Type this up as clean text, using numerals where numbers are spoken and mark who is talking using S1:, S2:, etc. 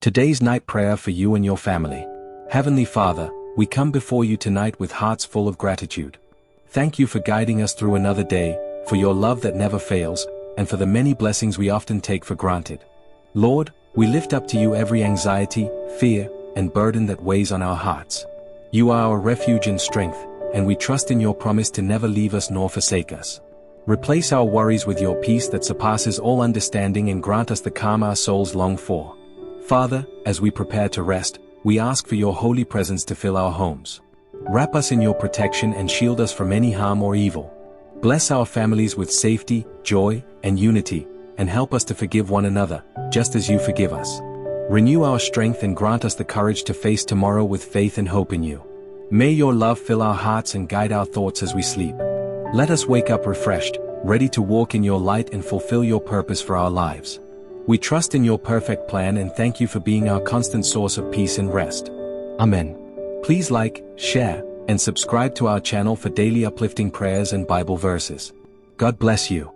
S1: Today's night prayer for you and your family. Heavenly Father, we come before you tonight with hearts full of gratitude. Thank you for guiding us through another day, for your love that never fails, and for the many blessings we often take for granted. Lord, we lift up to you every anxiety, fear, and burden that weighs on our hearts. You are our refuge and strength, and we trust in your promise to never leave us nor forsake us. Replace our worries with your peace that surpasses all understanding and grant us the calm our souls long for. Father, as we prepare to rest, we ask for your holy presence to fill our homes. Wrap us in your protection and shield us from any harm or evil. Bless our families with safety, joy, and unity, and help us to forgive one another, just as you forgive us. Renew our strength and grant us the courage to face tomorrow with faith and hope in you. May your love fill our hearts and guide our thoughts as we sleep. Let us wake up refreshed, ready to walk in your light and fulfill your purpose for our lives. We trust in your perfect plan and thank you for being our constant source of peace and rest. Amen. Please like, share, and subscribe to our channel for daily uplifting prayers and Bible verses. God bless you.